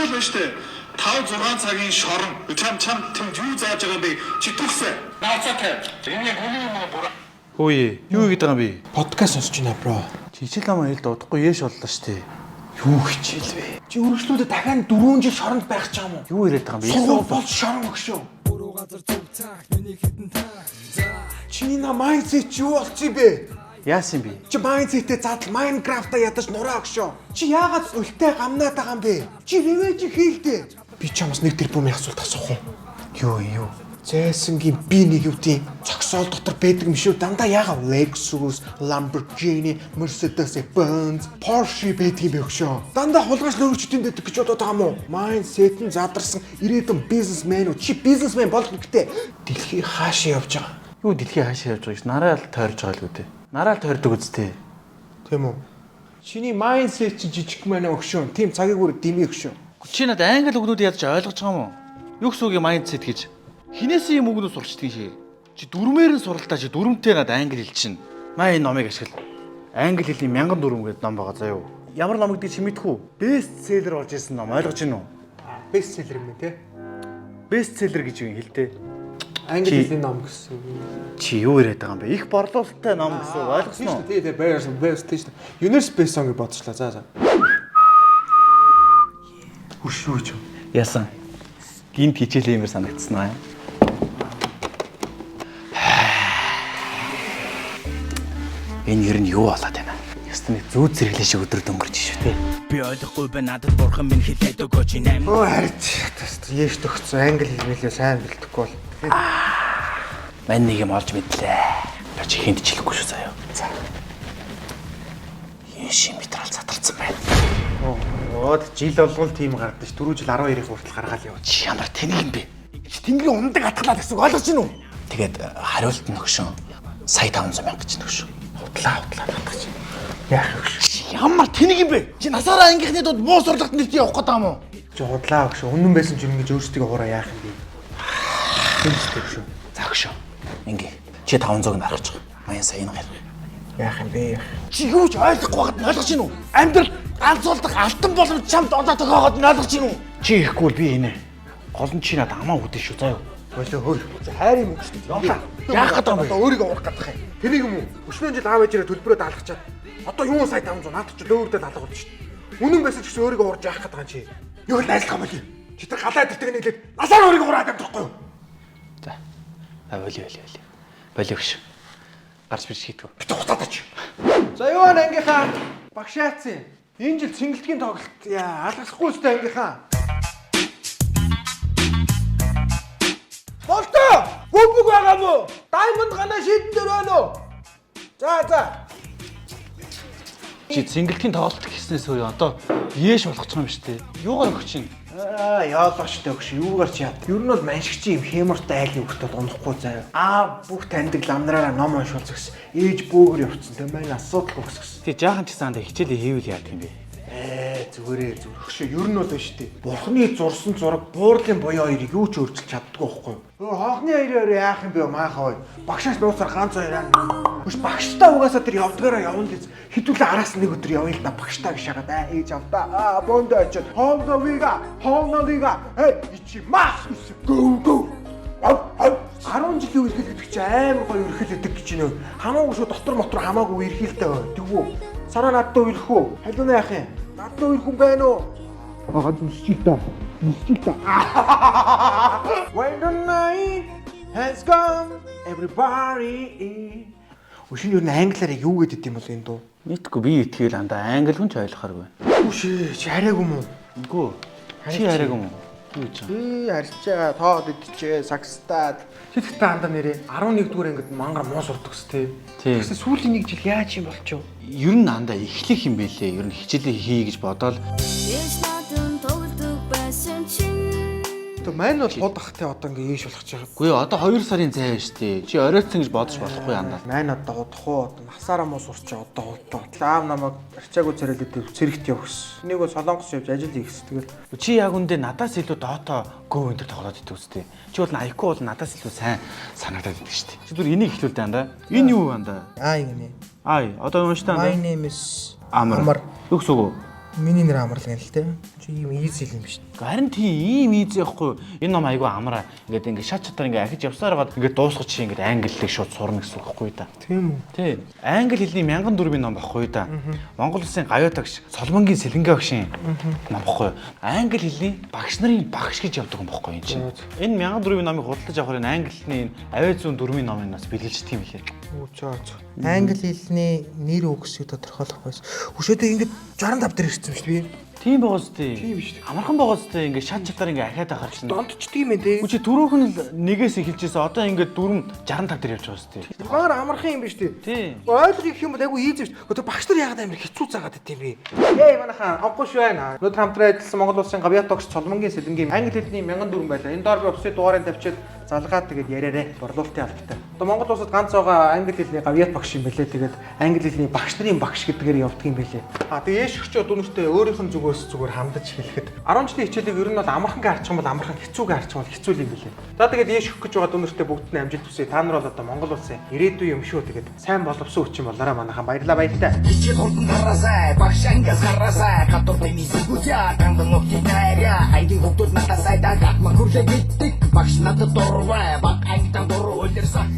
л байна штэ. 5-6 цагийн шорон. Чам тэнд юу зааж байгаа бэ? Чи төгсөө. Наацаатай. Энэ хүний юм уу? Хөөе, юу гэдэг юм бэ? Подкаст сонсож байна бро. Чичил намаа хэл дуудахгүй яаш боллоо штэ. Юу хичээл вэ? Чи өргөжлүүдэ дахиад 4 жил шоронд байх гэж байгаа юм уу? Юу яриад байгаа юм бэ? Сургууль бол шорон өгшөө. Буруу газар зүг цаах, миний хитэн таа. Чиний на майндсет юу болчих бэ? Яасан бэ? Чи майндсетээ задал Майнкрафта ядаж нураа өгшөө. Чи яагаад үлтэй гамнаад байгаа юм бэ? Чи ревэж хийлдэ. Би чамаас нэг тэрбумын асуулт асуух уу? Юу? Зайсангийн би нэг юутын цогцол дотор байдаг юм шүү. Дандаа яагаад Lexus, Lamborghini, Mercedes-Benz, Porsche байдаг юм бэ өгшөө. Дандаа хулгайч нөрөгчдийн дэдэг гэж бодоод байгаа юм уу? Майндсет нь задарсан ирээдүйн бизнесмен үү? Чи бизнесмен болох хэрэгтэй. Дэлхий хаашаа явж байгаа? Юу дэлхий хаашаа явж байгаа гэж нараа л тойрж байгаа л үү те. Нараа л тойрдог үсттэй. Тийм үү? Чиний майндсет чи жижиг мэнэ өгшөө. Тим цагийг бүр дими өгшөө. Чи надад англи үгнүүд ядаж ойлгож байгаа юм уу? Юу гэсэн үг юм майндсет гэж? Хинээсээ юм үгнүүд сурчдгийг шээ. Чи дүрмээр нь суралтаа чи дүрмтэй надад англи хэл чинь. Маа энэ номыг ашигла. Англи хэлний 1000 дүрм гэдэг ном байгаа заа юу. Ямар номыг гэж мэдхүү? Бест селлер болж ирсэн ном ойлгож байна уу? Бест селлер юм те. Бест селлер гэж юу хэлтэй? Англи хэлний ном гэсэн. Чи юу яриад байгаа юм бэ? Их борлуулалттай ном гэсэн ойлгосон уу? Тий, бест тийм. Universe Best Song-ыг бодчихлаа. За. Хүшүүч. Яасан? Гинт хичээлээ юмэр санагдсан аа. Энэ ер нь юу болоод байна? Ястны зүү зэрэглээ шиг өдөр дөнгөрч шүү дээ. Би ойлгохгүй байна надад бурхан минь хэлээд өгөө чи 8. Оо харич. Яаш төгцсөн англи хэлмэлээ сайн бэлдэхгүй бол. Мань нэг юм олж мэдлээ. Чи хинт ч хэлэхгүй шүү заяа. За. Яши метрал задарсан байна. Оо жил болгол тийм гардаг ш. 4 жил 12-ийн хүртэл гаргаал яваа. Чи ямар тэнэг юм бэ? Чи тэнгэрийн ундаг атгалаад гэсэн ойлгож байна уу? Тэгээд хариулт нөхшөн сая 500 мянга гэж нөхшөн. Худлаа татгаж. Яах вэ? Чи ямар тэнэг юм бэ? Чи насаараа ангийнхны дууд муу сурлагт нэрт явах гэдэг юм уу? Чи худлаа өгш. Үнэн байсан ч ингэж өөрсдөө хураа яах юм бэ? Тэнцтэй өгш. За өгшөө. Ингээ. Чи 500-ыг нарах. Маян саяны гэр. Яах юм бэ? Чи юу ч ойлгохгүй байгаад ойлгож байна уу? Амьдрал ганцуулдах алтан боломж чамд одоо тохиогоод ойлгож байна уу? Чи ихгүй би инэ. Гол нь чи надад амаа үдэн шүү заяа. Болоо хөөе. Хайр юм шүү дээ. Явлаа. Яах гэдэг юм бэ? Өөрийгөө урах гэдэг юм. Тэнийг юм уу? Өчнөө жил аав ээжээрээ төлбөрөө даалгачаад одоо юу сая 500 надад ч өөртөө даалгах болж шүү дээ. Үнэн байсан ч гэсэн өөрийгөө урж яах гэдэг юм чи. Юу л айлтгаа болий. Чи тэр галаа дэртэг нийлээд насаар өөрийгөө ураад амтрахгүй юу? За. Болио гэж. Гарч бич хийдгүү. Бит хуцаад ач. За юу ангийнхаа багшаацсан. Энэ жил цэнгэлтгийн тоглолт алгахгүй өстэй ангийнхаа. Болтоо! Бүбэг байгаа мó? Diamond ганаа шийдэн дээр байна уу? За. Чи цэнгэлтгийн тоглолт гэснээс өөр одоо яэш болгочих юм шүү дээ. Юугаар өгч чинь? Яалаа штэ өгш. Юугаар чи яа. Ер нь бол маншигчийн юм хэмэртэй айлын хөлтөд унахгүй заяа. Бүх таньдаг ламнараараа ном уншуулж өгс. Ээж бөөгөр явцсан. Тэ маань асуудал өгс. Тэг жаахан ч гэсэн хичээлээ хийвэл яах юм бэ? Зүгээрээ зүрхшээ. Ер нь бол биш тий. Бурхны зурсан зураг буурлын буяа хоёрыг юу ч өөрчилж чаддгүй байхгүй юу? Хоохны хоёроо яах юм бэ маахаа. Багшаас нууцаар ганц хоёраа. Хүч багштаа угаасаа тэр явдгаараа явна гэж хитүүлээ араас нэг өдөр явъя л да багштаа гэж шагаад ээж авдаа. Бондо очоод хоолновига ичи мас go. 10 жилийн үргэлж гэдэг чи амар гоё үргэлжлэдэг гэж нөө. Хамаагүй шүү дотор мотор хамаагүй үргэлжлэлтэй бай. Тэгвүү. Сараа надад үргэлэх үү? Халуун яах юм? Надад үргэлэх юм байна уу? Нүсчил та. When the night has come everybody. Өшин юу н англиар юу гэдэг юм бол энэ дуу? Мэдгүй би итгэл андаа англи хүн ч ойлгохооргүй. Үгүй чи хараагүй юм уу? Үгүй. Чи хараагүй юм уу? Юу гэж вэ? Би харьцаа тоод идчихээ сагстаад. Тэгэхдээ андаа нэрээ 11 дугаар ангид мангар муу сурдаг ус тээ. Тэгсэн сүүлийн нэг жил яаж юм болчихв? Ер нь андаа эхлэх юм бэлээ. Ер нь хичээлээ хий гэж бодоол. Мань бол худах те одоо ингээ ийш болгож байгаа. Үгүй одоо 2 сарын зай байна штэ. Чи оройтсан гэж бодож болохгүй андаа. Мань одоо худах уу? Одоо насаараа муу сурч одоо худлаа. Лав намайг арчаагүй царайлаад цэрэгт явах. Нэг бол солонгос явж ажил хийх. Тэгэл чи яг үндэ надаас илүү доото гоо энэ төр тоглоод идэв үстэй. Чи бол IQ бол надаас илүү сайн санагдаад идэв штэ. Чи зүр энийг ихлүүлдэ андаа. Энэ юу андаа? юм нэ. Одоо унштай андаа. My name is Амар. Юу гэсэн үг? Миний нэр амарлаг л те. Чи ийм easy юм шүү дээ. Харин тийм ийм ийз яахгүй. Энэ ном айгүй амраа. Ингээд шат чатаар ингээд ахиж явсаар хагаад ингээд дуусгаж чи ингээд англилыг шууд сурна гэсэн үг байхгүй да. Тийм үү? Тий. Англи хэлний 1400 ном багхгүй да. Монгол Улсын гавьяа тагш Соломонгийн сэлэнгээ багшийн ном багхгүй. Англи хэлний багш нарын багш гэж явдаг юм багхгүй энэ чинь. Энэ 1400 номыг худалдаж авахаар энэ англи хэлний авиа зүүн 4-ийн номоос бэлгэлж тийм хэлээ. Оо чаа. Англи хэлний нэр үгсийг тодорхойлох байсан. Хөшөөдөө ингээд 65 дээр ирсэн шүү дээ. Тийм байгаас тий. Тийм шүү дээ. Амархан байгаас тий ингээд шат чатаар ингээд ахаад ахаар чинь. Дондчдгийм ээ те. Үгүй чи түрүүхэн л нэгээс эхэлжсэн. Одоо ингээд дөрөв 65 дээр явж байгаа шүү дээ. Багаар амархан юм биш үү? Тий. Ойлгох юм бол айгүй easy шүү дээ. Гэхдээ багш нар яагаад амар хэцүү заагаад байт юм бэ? Эй манайхан онгүй шүү байна. Өнөөдөр хамтран ажилласан Монгол Улсын гавьяа тогч Соломонгийн сэлэнгийн англи хэлний 1400 байлаа. Энэ доор би офисын дугаарыг тавьчаад залгаад тэгээд яриарэ борлуулалтын албатай. Одоо Монгол улсад ганц байгаа англи хэлний гавьяат багш юм байлээ. Тэгээд англи хэлний багш нарын багш гэдгээр явдаг юм байлээ. Тэгээд ээшгчөө дүнэртээ өөрийнх нь зүгөөс зүгээр хамдаж хэлэхэд 10 жилийн хичээлийг ер нь бол амархан гарчих юм бол амархан, хэцүүгээ гарчих юм бол хэцүү юм байлээ. За тэгээд ээшгөх гэж байгаа дүнэртээ бүгд нь амжилт хүсье. Та нар бол одоо Монгол улсын ирээдүйн юм шүү. Тэгээд сайн боловсон хүчин болоорой манайхан баярлалаа баяртай. Ичи хурдан тараасай, багшангаас хараасай, хатур тэмис үгүйа, тандан нөхдөйря, айдын хөвгүүд надад сайдаа гатма хүрлээ битдэг, багш надад дурвай, баг ангитан дуруу үлэрсэн.